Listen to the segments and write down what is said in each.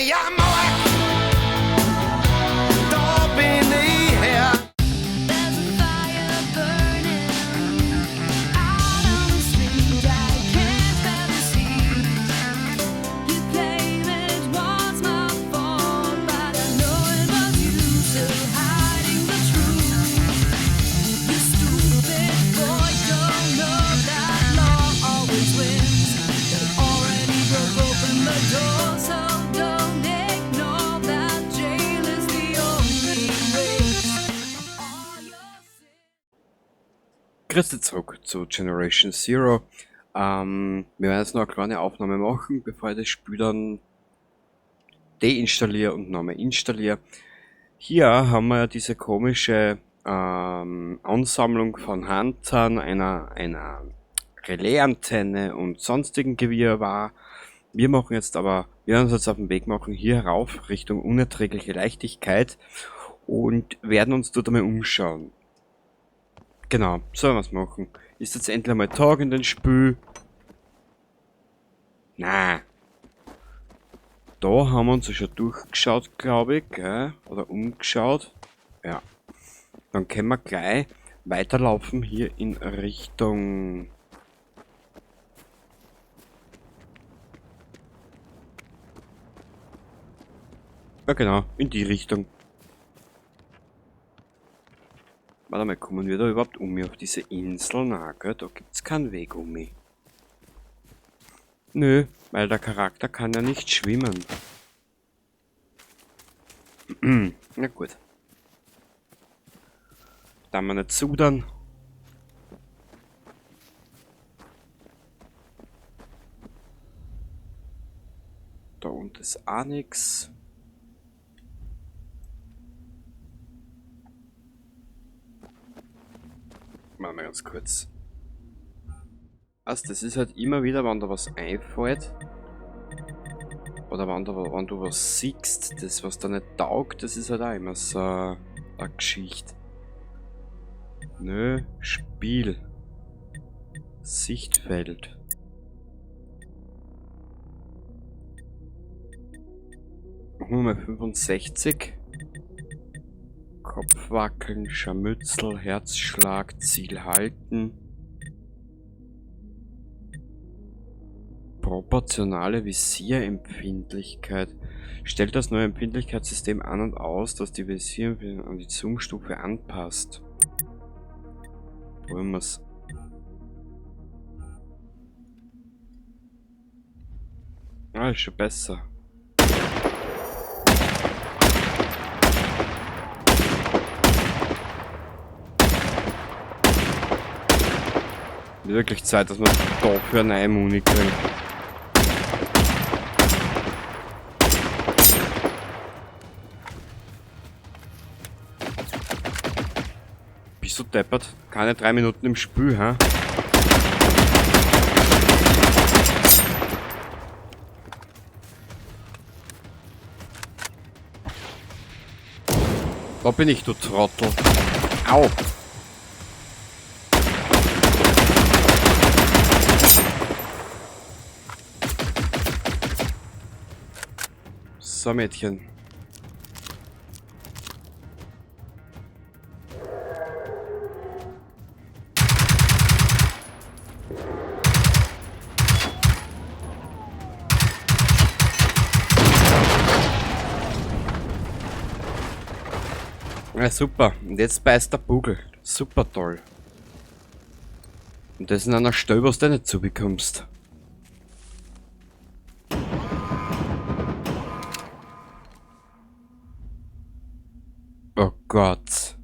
ja Mauer, da bin ich her. Grüß zurück zu Generation Zero. Wir werden jetzt noch eine kleine Aufnahme machen, bevor ich das Spiel dann deinstalliere und nochmal installiere. Hier haben wir diese komische Ansammlung von Huntern, einer Relaisantenne und sonstigen Gewirrwarr. Wir werden uns jetzt auf den Weg machen, hier rauf Richtung unerträgliche Leichtigkeit und werden uns dort einmal umschauen. Genau, sollen wir es machen. Ist jetzt endlich mal Tag in den Spiel? Na. Da haben wir uns ja schon durchgeschaut, glaube ich, gell? Oder umgeschaut. Ja. Dann können wir gleich weiterlaufen hier in Richtung... Ja genau, in die Richtung. Warte mal, kommen wir da überhaupt auf diese Insel? Na, gell, da gibt's keinen Weg mich. Nö, weil der Charakter kann ja nicht schwimmen. Na gut. Da wir nicht zudern. Da unten ist auch nix. Machen wir ganz kurz. Also das ist halt immer wieder, wenn da was einfällt. Oder wenn du was siehst, das was da nicht taugt, das ist halt auch immer so eine Geschichte. Nö, Spiel. Sichtfeld. Machen wir mal 65. Kopfwackeln, Scharmützel, Herzschlag, Ziel halten. Proportionale Visierempfindlichkeit. Stellt das neue Empfindlichkeitssystem an und aus, dass die Visier an die Zoomstufe anpasst. Wollen wir es. Ah, ist schon besser. Wirklich Zeit, dass wir dafür eine neue Muni kriegen. Bist du deppert? Keine 3 Minuten im Spiel, hä? Da bin ich, du Trottel. Au! So, Mädchen. Ja, super. Und jetzt beißt der Bugel. Super toll. Und das in einer Stelle, was du nicht zubekommst. Oh Gott.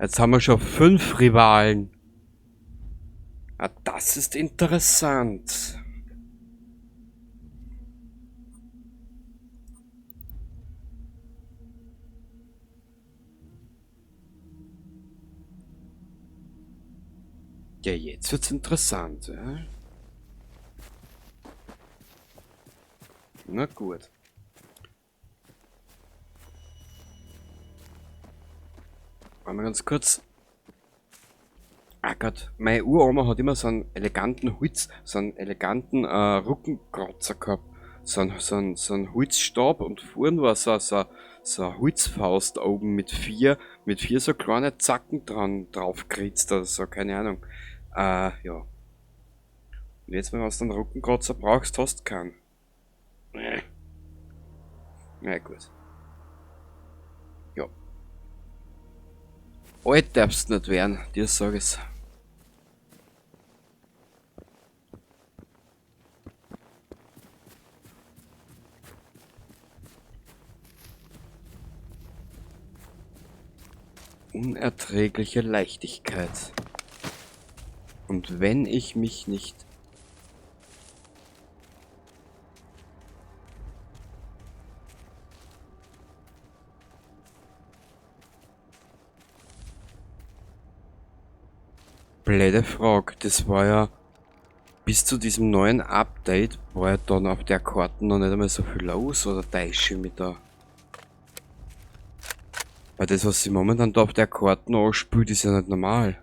Jetzt haben wir schon 5 Rivalen. Ah, das ist interessant. Ja, jetzt wird's interessant, ja? Na gut. Mal ganz kurz. Ah Gott, meine Uroma hat immer so einen eleganten Rückenkratzer gehabt. So einen Holzstab und vorn war so eine Holzfaust oben mit vier so kleine Zacken drauf geritzt oder so, keine Ahnung. Ja. Und jetzt, wenn du einen Rückenkratzer brauchst, hast du keinen. Nee. Na gut. Ja. Alt darfst du nicht werden, dir sag ich's. Unerträgliche Leichtigkeit. Und wenn ich mich nicht... Blöde Frage, das war ja... Bis zu diesem neuen Update war ja dann auf der Karte noch nicht einmal so viel los, oder täusche ich mich da? Weil das, was sie momentan da auf der Karte anspielt, ist ja nicht normal.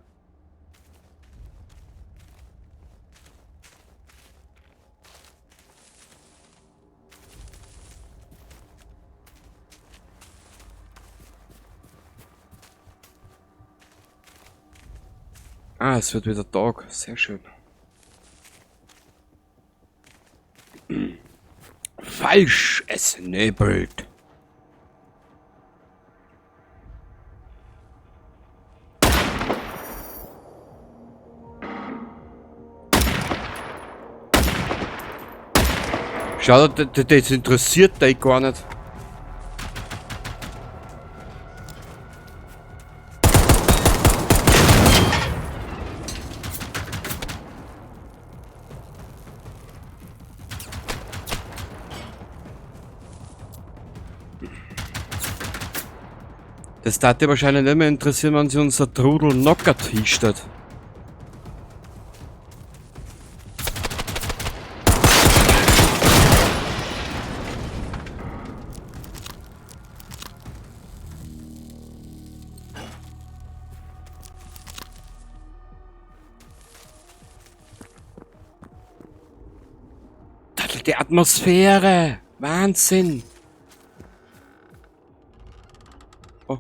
Ah, es wird wieder Tag. Sehr schön. Falsch, es nebelt. Schau, das interessiert dich gar nicht. Das darf dich wahrscheinlich nicht mehr interessieren, wenn sie unser Trudel Knocker t-Shirt. Die Atmosphäre! Wahnsinn! Oh.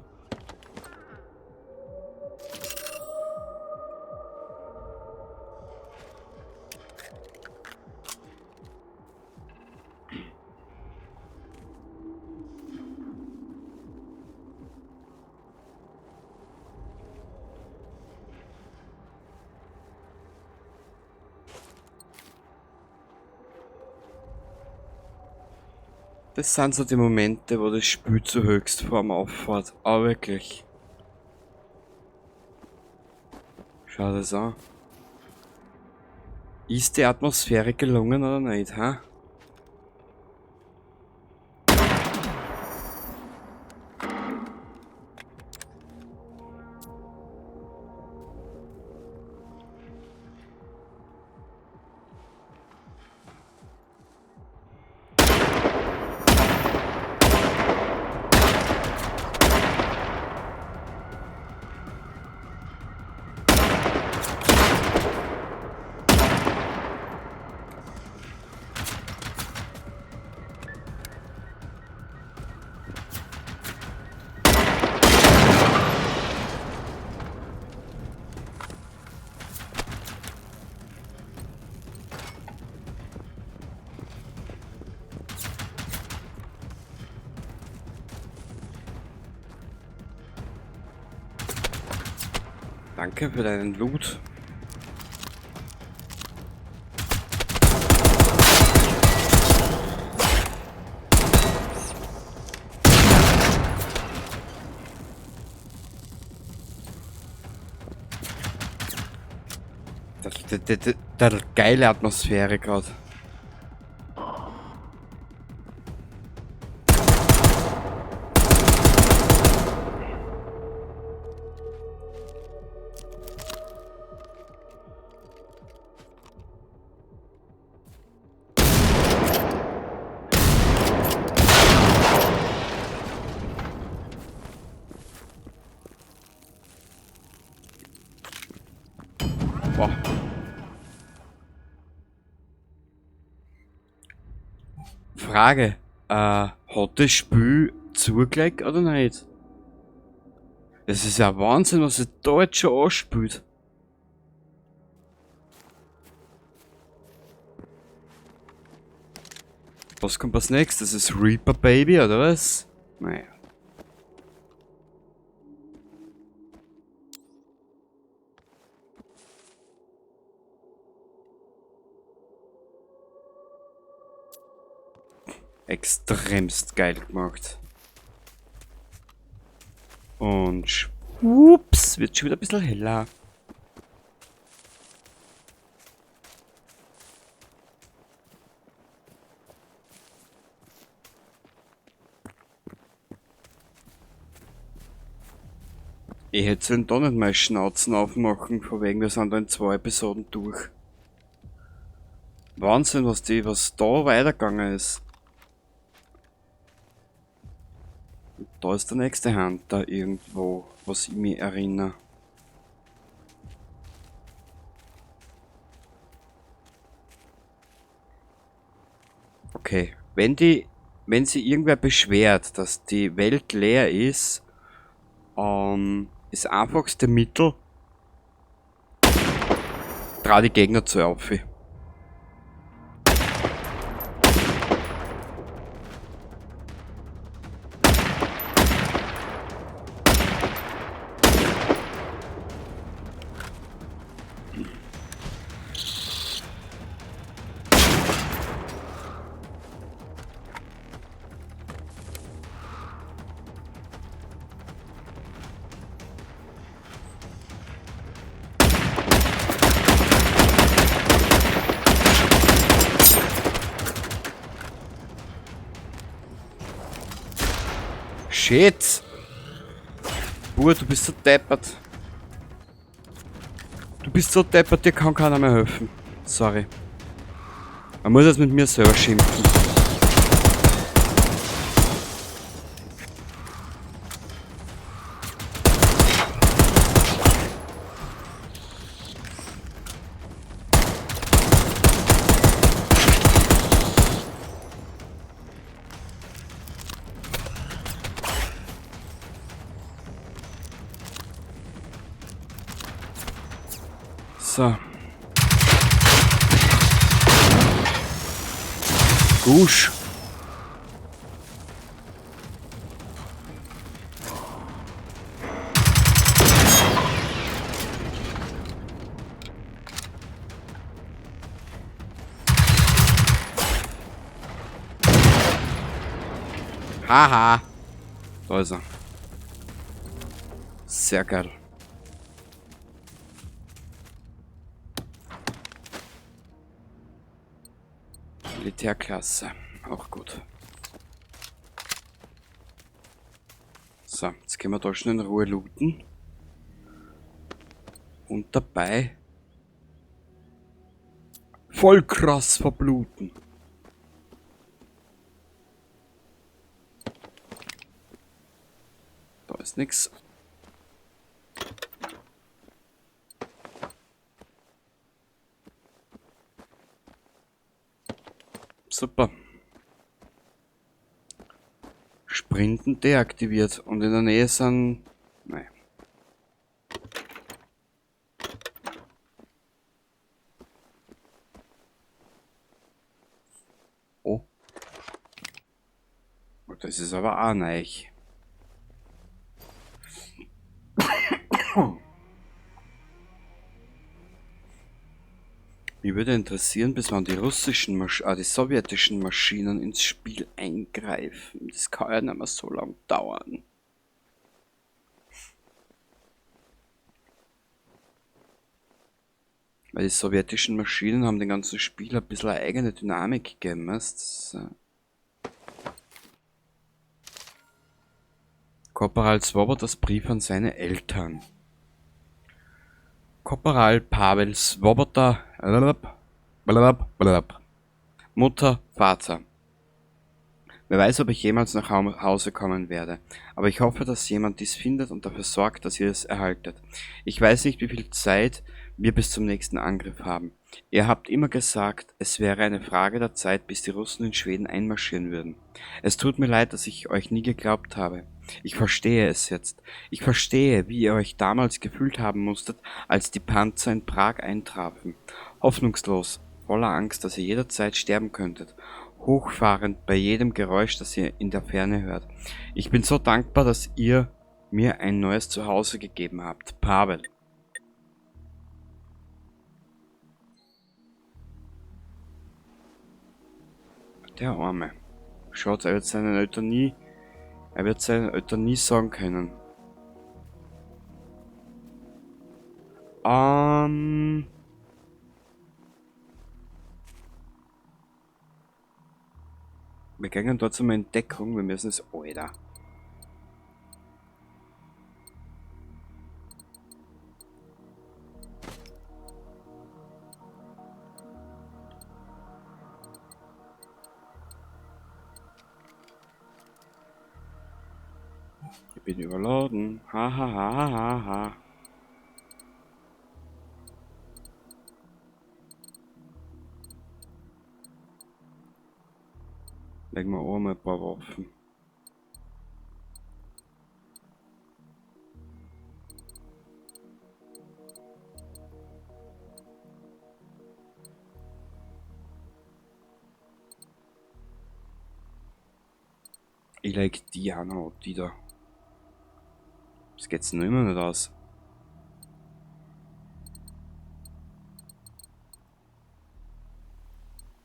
Das sind so die Momente, wo das Spiel zu Höchstform auffährt. Aber wirklich. Schau das an. Ist die Atmosphäre gelungen oder nicht, ha? Danke für deinen Loot. Der geile Atmosphäre gerade. Frage. Hat das Spiel zugelegt oder nicht? Das ist ja Wahnsinn, was es da jetzt schon anspielt. Was kommt als nächstes? Das ist Reaper Baby, oder was? Naja. Extremst geil gemacht. Und ups, wird schon wieder ein bisschen heller. Ich hätte sollen da nicht mal Schnauzen aufmachen, von wegen wir sind da in 2 Episoden durch. Wahnsinn, was da weitergegangen ist. Und da ist der nächste Hunter irgendwo, was ich mich erinnere. Okay, wenn sich irgendwer beschwert, dass die Welt leer ist, das einfachste Mittel, trau die Gegner zu auf. Shit! Du bist so deppert. Du bist so deppert, dir kann keiner mehr helfen. Sorry. Man muss jetzt mit mir selber schimpfen. So. Gusch. Haha. Da ist er. Sehr geil. Militärklasse. Auch gut. So, jetzt können wir da schon in Ruhe looten. Und dabei voll krass verbluten. Da ist nix. Super. Sprinten deaktiviert und in der Nähe sind... Nein. Oh. Das ist aber auch neu. Mich würde interessieren, bis wann die die sowjetischen Maschinen ins Spiel eingreifen. Das kann ja nicht mehr so lang dauern. Weil die sowjetischen Maschinen haben den ganzen Spiel ein bisschen eine eigene Dynamik gegeben. Korporal Swobodas Brief an seine Eltern. Korporal Pavel Swoboda, Mutter, Vater. Wer weiß, ob ich jemals nach Hause kommen werde, aber ich hoffe, dass jemand dies findet und dafür sorgt, dass ihr es erhaltet. Ich weiß nicht, wie viel Zeit wir bis zum nächsten Angriff haben. Ihr habt immer gesagt, es wäre eine Frage der Zeit, bis die Russen in Schweden einmarschieren würden. Es tut mir leid, dass ich euch nie geglaubt habe. Ich verstehe es jetzt. Ich verstehe, wie ihr euch damals gefühlt haben musstet, als die Panzer in Prag eintrafen. Hoffnungslos, voller Angst, dass ihr jederzeit sterben könntet. Hochfahrend bei jedem Geräusch, das ihr in der Ferne hört. Ich bin so dankbar, dass ihr mir ein neues Zuhause gegeben habt. Pavel. Der Arme. Schaut, er wird seinen Eltern nie sagen können. Wir gehen dort zum Entdeckung, wir müssen es, Alter. Ich bin überladen. Ha ha ha ha ha ha. Legen wir auch mal ein paar Waffen. Ich leg die auch noch, die da. Das geht's noch immer nicht aus.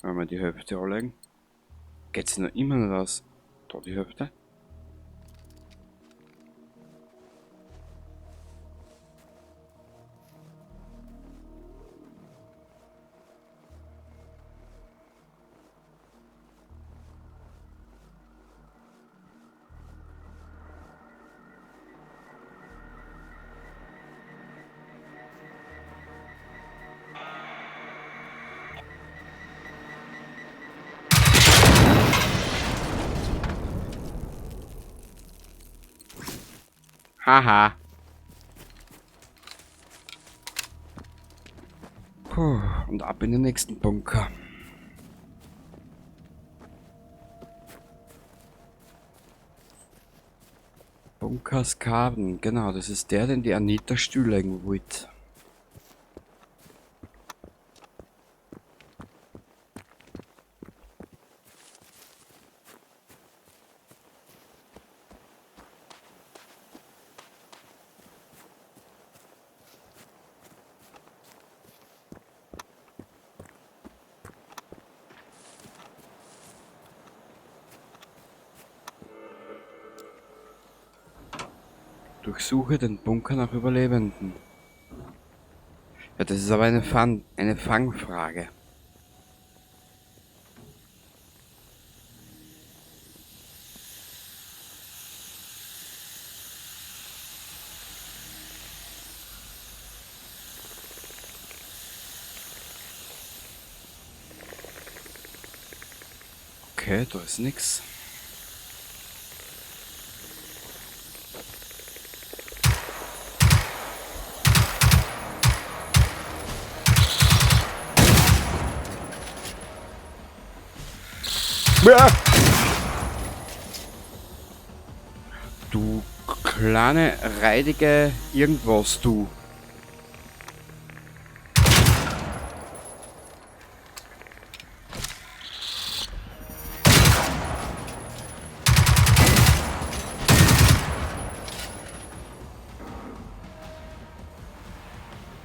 Wenn wir die Hälfte anlegen. Geht's noch immer nicht aus. Da die Hälfte. Haha. Puh, und ab in den nächsten Bunker. Bunkerskaden, genau, das ist der, den die Anita stillegen wollte. Durchsuche den Bunker nach Überlebenden. Ja, das ist aber eine Fangfrage. Okay, da ist nix. Du kleine, reidige irgendwas, du.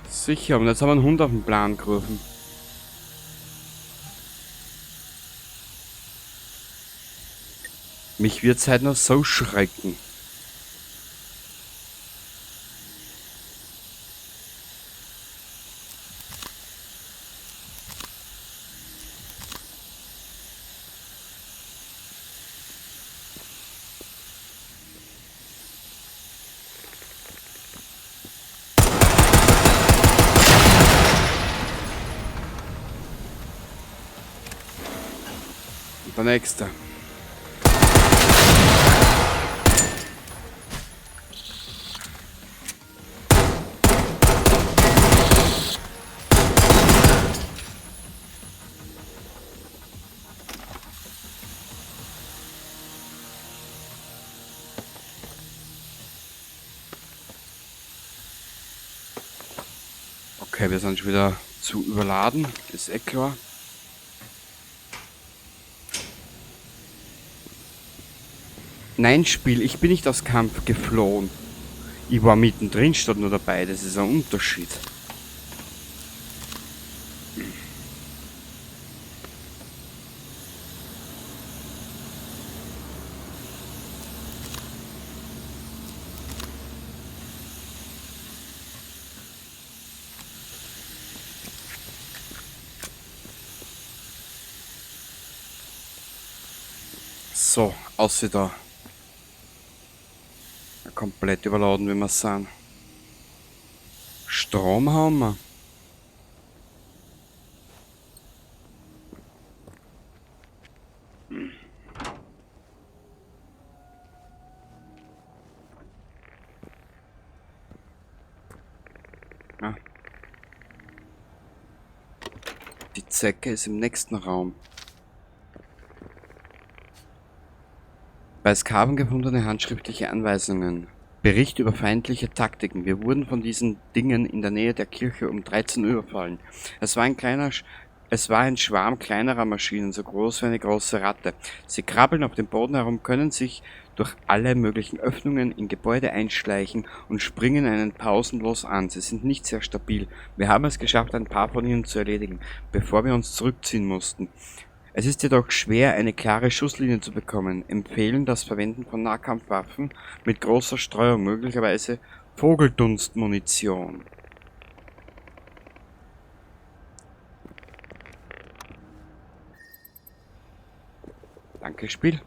Sicher, und jetzt haben wir einen Hund auf den Plan gerufen. Mich wird's halt noch so schrecken. Und der nächste. Okay, wir sind schon wieder zu überladen, ist eh klar. Nein, Spiel, ich bin nicht aus Kampf geflohen. Ich war mittendrin statt nur dabei, das ist ein Unterschied. So, außer da. Komplett überladen, wie wir sind. Strom haben wir. Ah. Die Zecke ist im nächsten Raum. Bei Skaven gefundene handschriftliche Anweisungen. Bericht über feindliche Taktiken. Wir wurden von diesen Dingen in der Nähe der Kirche um 13 Uhr überfallen. Es war ein Schwarm kleinerer Maschinen, so groß wie eine große Ratte. Sie krabbeln auf dem Boden herum, können sich durch alle möglichen Öffnungen in Gebäude einschleichen und springen einen pausenlos an. Sie sind nicht sehr stabil. Wir haben es geschafft, ein paar von ihnen zu erledigen, bevor wir uns zurückziehen mussten. Es ist jedoch schwer, eine klare Schusslinie zu bekommen. Empfehlen das Verwenden von Nahkampfwaffen mit großer Streuung, möglicherweise Vogeldunstmunition. Danke, Spiel.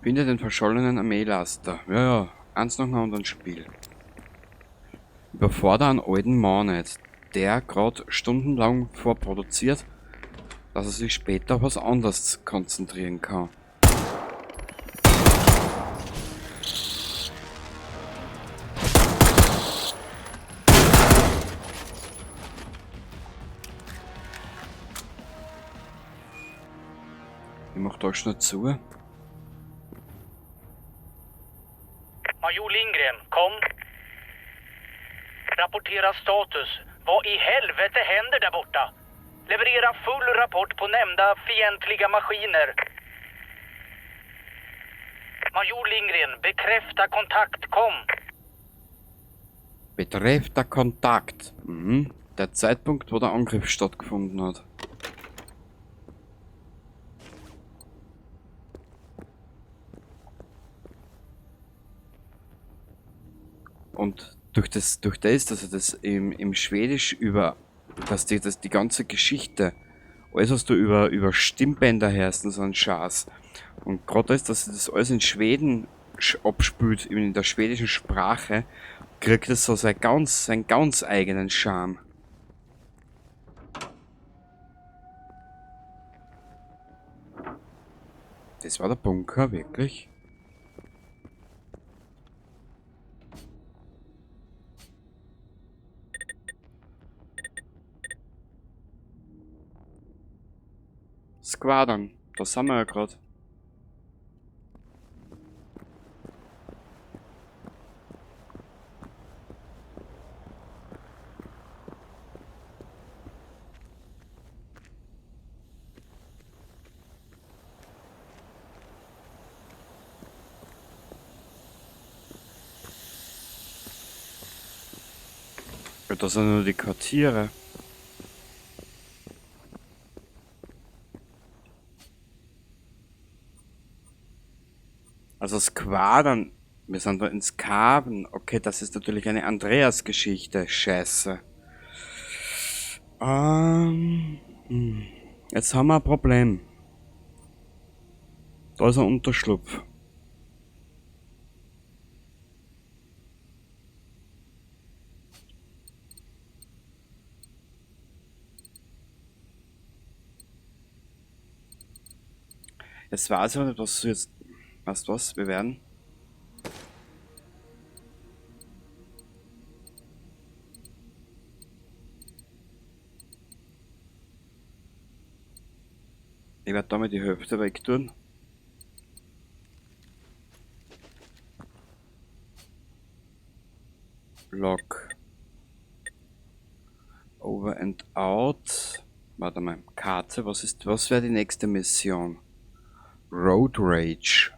Finde den verschollenen Armeelaster. Ja, eins noch mal und ein Spiel. Überfordere einen alten Mann nicht, der gerade stundenlang vorproduziert, dass er sich später auf was anderes konzentrieren kann. Ich mach da schnell zu. Major Lindgren, kom. Rapportera status. Vad i helvete händer där borta? Leverera full rapport på nämnda fientliga maskiner. Major Lindgren, bekräfta kontakt, kom. Betreffter Kontakt. Der Zeitpunkt, wo der Angriff stattgefunden hat. Und durch das, dass er das im Schwedisch dass die ganze Geschichte, alles was du über Stimmbänder hörst und so ein Schatz. Und gerade dass er das alles in Schweden abspült, in der schwedischen Sprache, kriegt es so seinen ganz eigenen Charme. Das war der Bunker, wirklich? Squadron, da sind wir ja gerade. Ja, das sind nur die Quartiere. Also Squadern, wir sind da in Skaven. Okay, das ist natürlich eine Andreas-Geschichte. Scheiße. Jetzt haben wir ein Problem. Da ist ein Unterschlupf. Jetzt weiß ich aber nicht, was du jetzt... Weißt du was? Wir werden... Ich werde damit die Hälfte weg tun. Log. Over and out. Warte mal, Karte, was wäre die nächste Mission? Road Rage.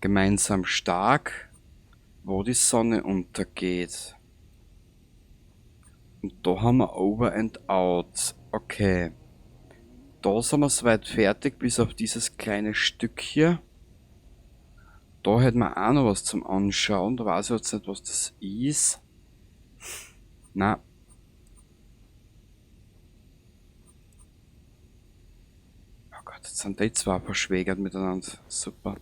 Gemeinsam stark, wo die Sonne untergeht. Und da haben wir Over and Out. Okay. Da sind wir soweit fertig, bis auf dieses kleine Stück hier. Da hätten wir auch noch was zum Anschauen. Da weiß ich jetzt nicht, was das ist. Na. Oh Gott, jetzt sind die zwei verschwägert miteinander. Super.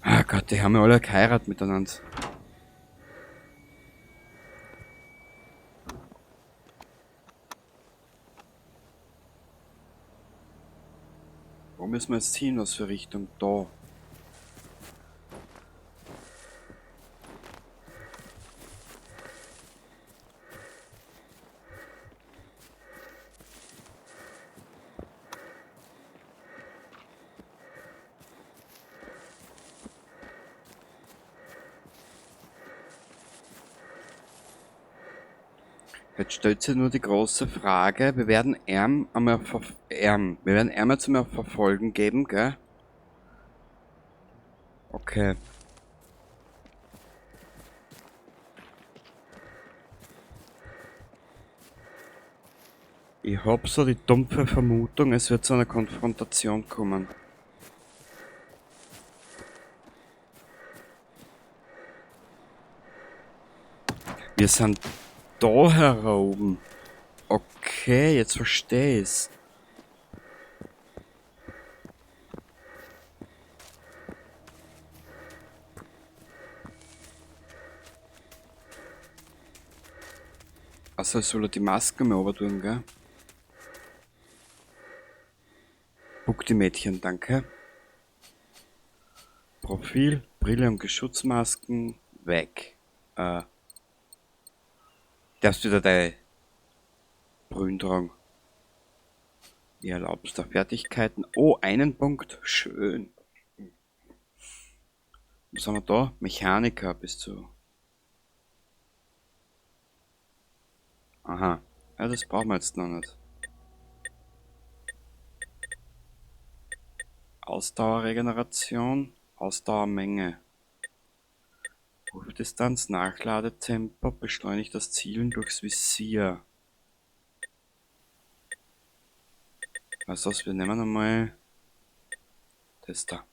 Ah Gott, die haben ja alle geheiratet miteinander. Wo müssen wir jetzt hin? Was für Richtung? Da. Jetzt stellt sich nur die große Frage, wir werden wir werden einmal zum Verfolgen geben, gell? Okay. Ich hab so die dumpfe Vermutung, es wird zu einer Konfrontation kommen. Wir sind da heroben. Okay, jetzt verstehe ich's. Also soll er die Maske mal runter tun, gell? Buck die Mädchen, danke. Profil, Brille und Geschutzmasken, weg. Darfst wieder deine Brühen tragen. Wie erlaubst du Fertigkeiten? Oh, einen Punkt. Schön. Was haben wir da? Mechaniker bist du. Aha. Ja, das brauchen wir jetzt noch nicht. Ausdauerregeneration, Ausdauermenge. Rufdistanz, Nachladetempo, beschleunigt das Zielen durchs Visier. Weißt du was, wir nehmen einmal das da.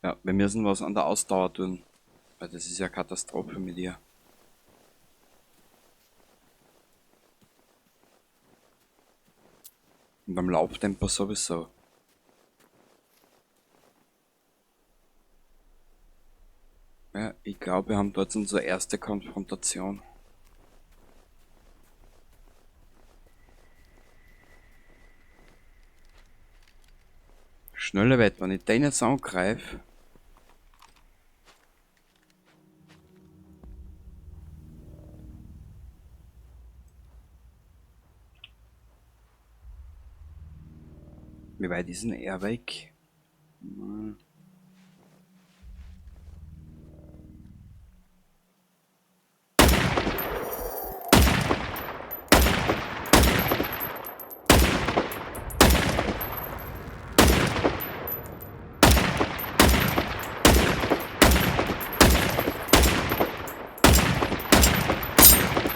Ja, wir müssen was an der Ausdauer tun, weil das ist ja Katastrophe mit ihr. Und beim Lauftempo sowieso. Ja, ich glaube, wir haben dort unsere erste Konfrontation. Schnelle Wett, wenn ich den jetzt angreife. Wie weit ist denn er weg? Hm.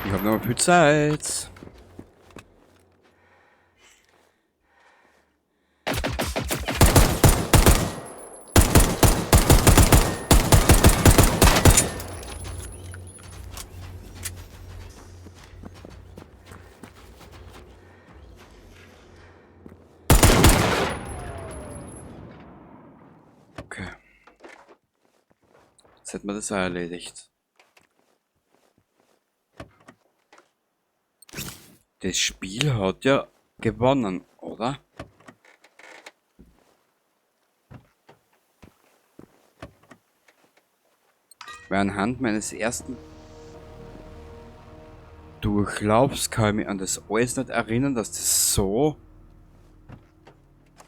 Ich habe noch viel Zeit. Okay. Jetzt hätten wir das auch erledigt. Das Spiel hat ja gewonnen, oder? Weil anhand meines ersten durchlaufst, kann ich mich an das alles nicht erinnern, dass das so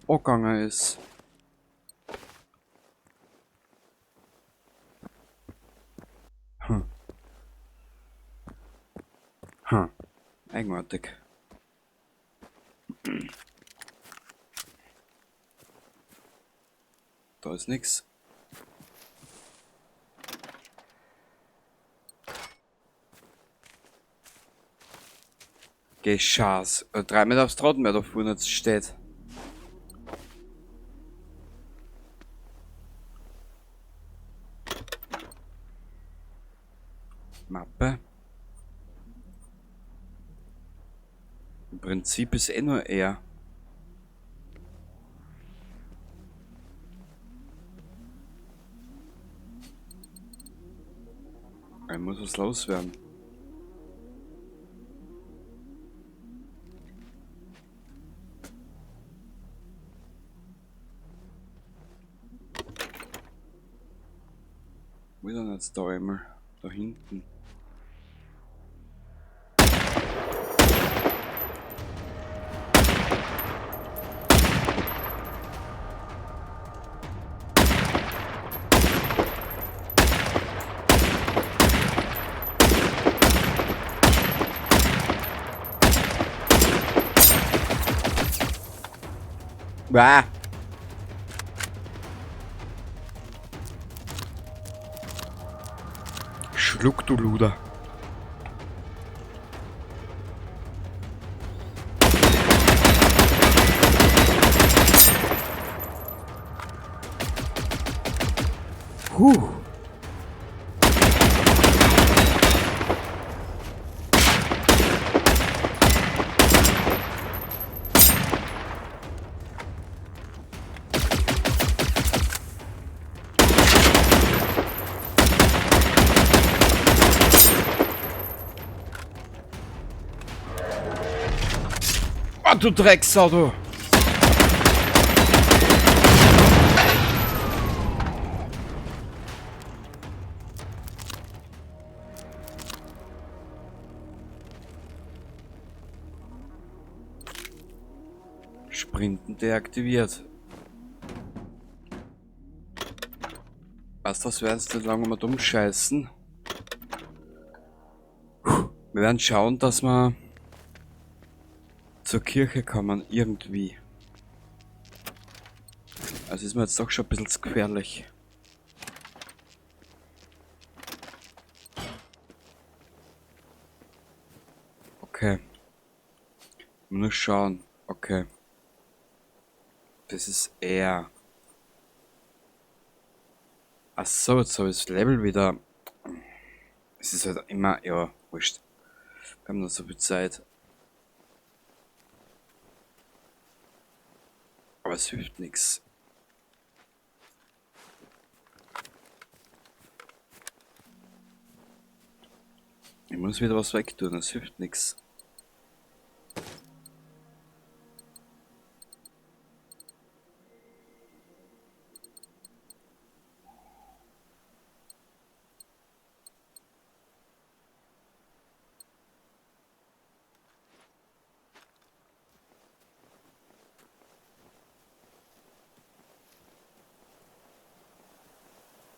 angegangen ist. Eigenartig. Da ist nix. Geschaß. 3 Meter aufs Trottenmeer da vorne steht. Mappe. Im Prinzip ist eh nur er. Er muss was loswerden. Wo ist denn jetzt da einmal? Da hinten. Bah! Schluck, du Luder. Huh. Ah, du Drecksau, du! Sprinten deaktiviert. Was das wäre jetzt nicht lange mal dumm scheißen. Wir werden schauen, dass wir zur Kirche kommen, irgendwie. Also ist mir jetzt doch schon ein bisschen zu gefährlich. Okay. Nur schauen. Okay. Das ist er. Ach so, jetzt habe ich das Level wieder. Es ist halt immer, ja, wurscht. Wir haben noch so viel Zeit. Aber es hilft nichts. Ich muss wieder was wegtun, es hilft nichts.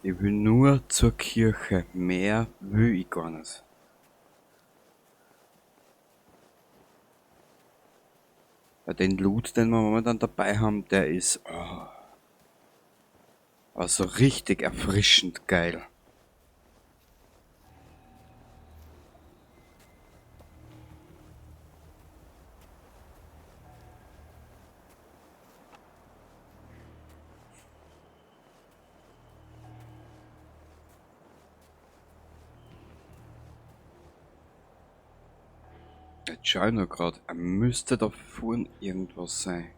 Ich will nur zur Kirche. Mehr will ich gar nicht. Weil den Loot, den wir momentan dabei haben, der ist also richtig erfrischend geil. Jetzt schau ich nur grad, er müsste da vorne irgendwas sein.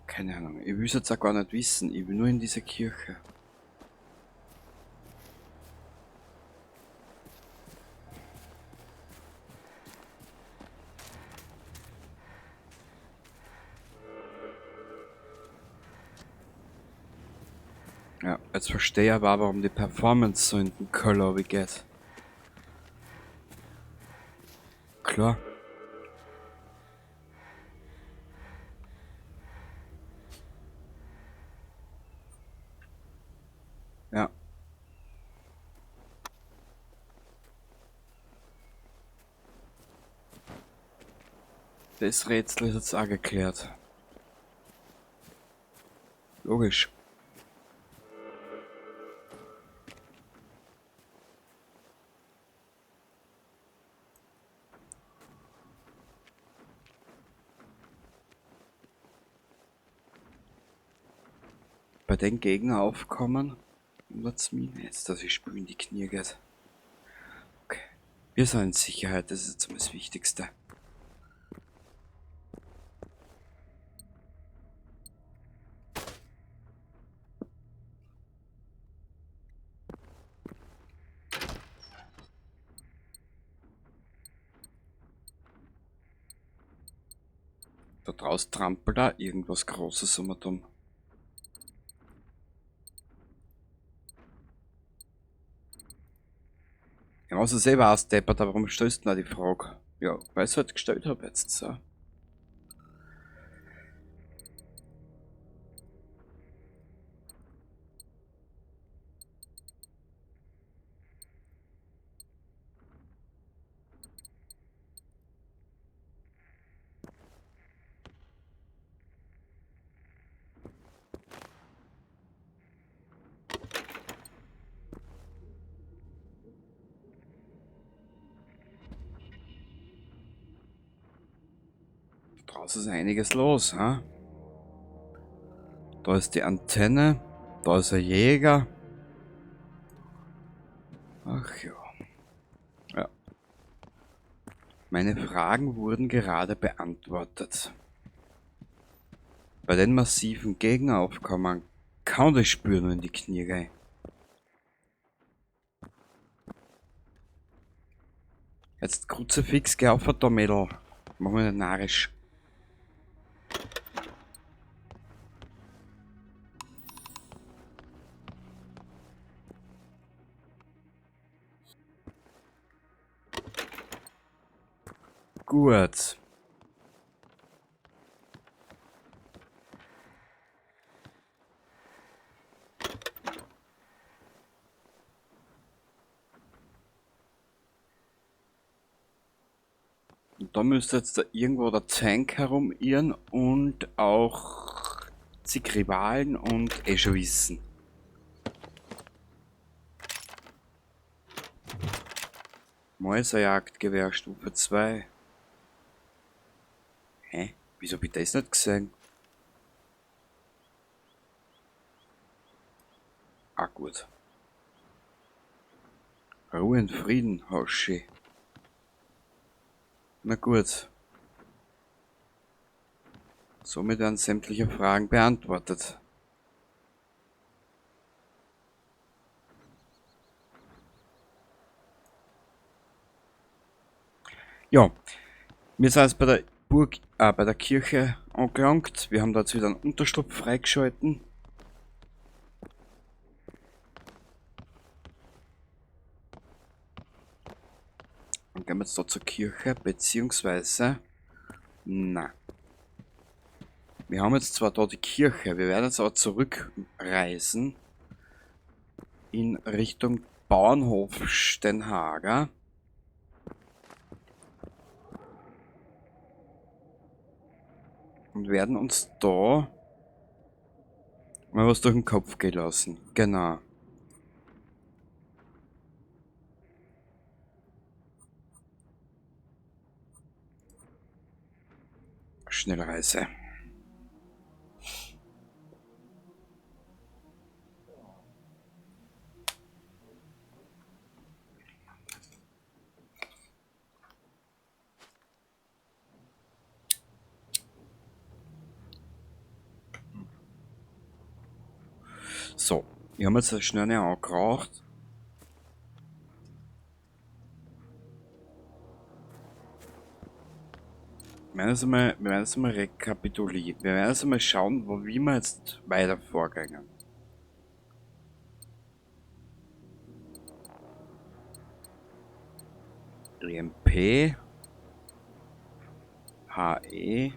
Keine Ahnung, ich will es jetzt auch gar nicht wissen, ich will nur in diese Kirche. Ja, jetzt verstehe ich aber, warum die Performance so in den Keller geht. Klar. Ja. Das Rätsel ist jetzt auch geklärt. Logisch. Bei den Gegner aufkommen, wundert mich jetzt, dass ich Spiel in die Knie geht. Okay. Wir sind in Sicherheit, das ist jetzt mal das Wichtigste. Da draußen trampelt da irgendwas Großes um und um. Ja, also selber ausdeppert, aber warum stellst du denn da die Frage? Ja, weil ich es halt gestellt habe jetzt so. Draußen ist einiges los, ha? Da ist die Antenne, da ist ein Jäger. Ach ja. Ja. Meine Fragen wurden gerade beantwortet. Bei den massiven Gegeraufkommen kann das spüren in die Knie gehen. Jetzt Kruzifix, geh auf da, Mädel. Mach mal nicht narrisch. Gut. Und da müsste jetzt da irgendwo der Tank herumirren und auch zig Rivalen und eh schon wissen. Mäuserjagdgewehr Stufe 2. Hä? Wieso hab ich das nicht gesehen? Ah, gut. Ruhe und Frieden, Hoshi. Na gut. Somit werden sämtliche Fragen beantwortet. Ja, wir sind jetzt bei der Burg, bei der Kirche angelangt. Wir haben da jetzt wieder einen Unterschlupf freigeschalten. Und gehen wir jetzt da zur Kirche, beziehungsweise, na. Wir haben jetzt zwar da die Kirche, wir werden jetzt aber zurückreisen in Richtung Bauernhof Stenhager. Und werden uns da mal was durch den Kopf gehen lassen. Genau. Schnellreise. So, wir haben jetzt schnell eine angeraucht. Wir werden jetzt mal rekapitulieren. Wir werden jetzt mal schauen, wie wir jetzt weiter vorgehen. EMP. HE.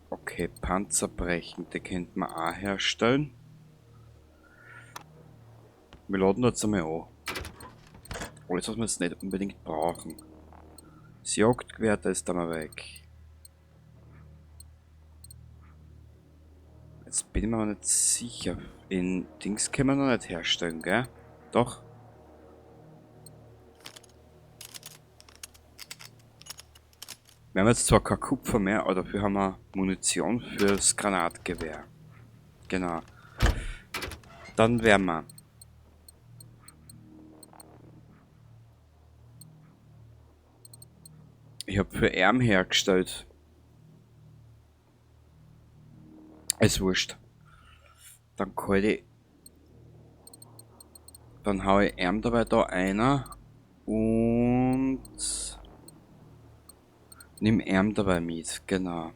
Okay, Panzerbrechen, die könnte man auch herstellen. Wir laden jetzt einmal an. Alles, was wir jetzt nicht unbedingt brauchen. Das Jagdgewehr, das ist dann mal weg. Jetzt bin ich mir aber nicht sicher. In Dings können wir noch nicht herstellen, gell? Doch. Wir haben jetzt zwar kein Kupfer mehr, aber dafür haben wir Munition fürs Granatgewehr. Genau. Dann werden wir. Ich habe für Arm hergestellt. Ist wurscht. Dann kann ich. Dann hau ich Arm dabei da einer. Und nimm Arm dabei mit, genau.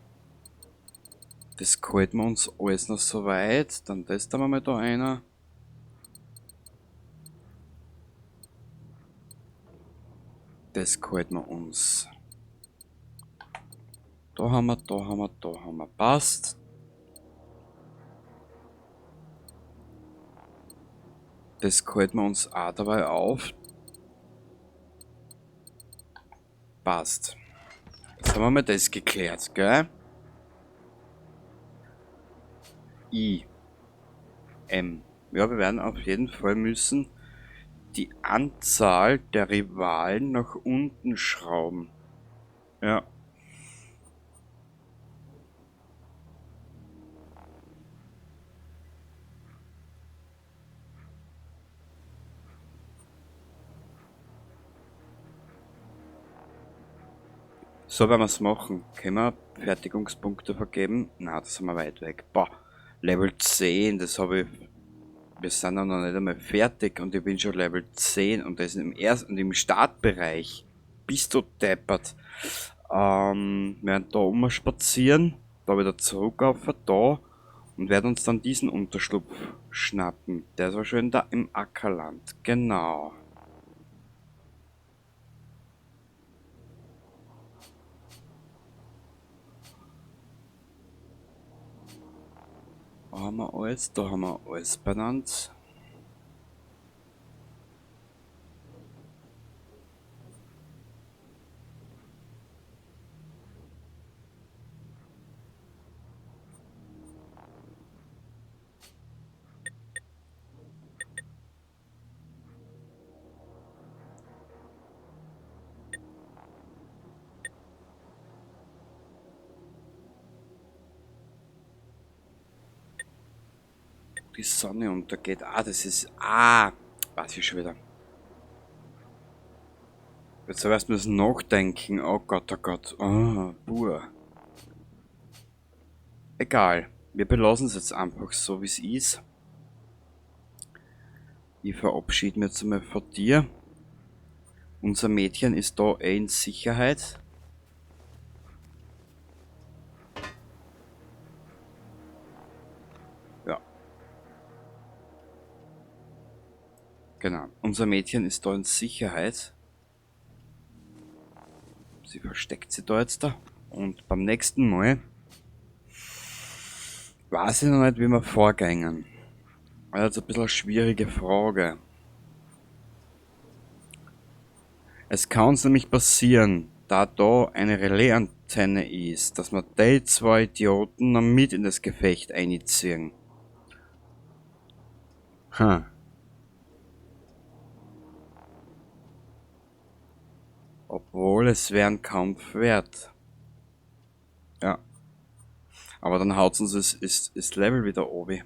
Das gehalten wir uns alles noch so weit. Dann das da mal da einer. Das gehalten wir uns. Da haben wir, da haben wir, da haben wir. Passt. Das gehalten wir uns auch dabei auf. Passt. Jetzt haben wir mal das geklärt, gell? M. Ja, wir werden auf jeden Fall müssen die Anzahl der Rivalen nach unten schrauben. Ja. So werden wir es machen. Können wir Fertigungspunkte vergeben? Na, das sind wir weit weg. Boah, Level 10, das habe ich. Wir sind ja noch nicht einmal fertig und ich bin schon Level 10 und das im ersten und im Startbereich. Bist du deppert? Wir werden da spazieren, da wieder zurück auf da und werden uns dann diesen Unterschlupf schnappen. Der ist aber schon da im Ackerland. Genau. Da haben wir alles benannt. Die Sonne untergeht. Ah, das ist. Ah, weiß ich schon wieder. Jetzt zuerst müssen nachdenken. Oh Gott, oh Gott. Oh, buh. Egal. Wir belassen es jetzt einfach so, wie es ist. Ich verabschiede mich jetzt einmal von dir. Unser Mädchen ist da in Sicherheit. Ja. Genau. Unser Mädchen ist da in Sicherheit. Sie versteckt sie da jetzt da. Und beim nächsten Mal weiß ich noch nicht, wie wir vorgehen. Also ein bisschen eine schwierige Frage. Es kann uns nämlich passieren, da da eine Relaisantenne ist, dass wir die zwei Idioten noch mit in das Gefecht einziehen. Obwohl es wäre ein Kampf wert. Ja. Aber dann haut uns das Level wieder oben.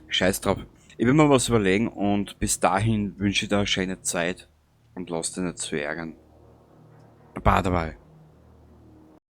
Scheiß drauf. Ich will mir was überlegen und bis dahin wünsche ich dir eine schöne Zeit und lass dich nicht zu ärgern. Baba dabei.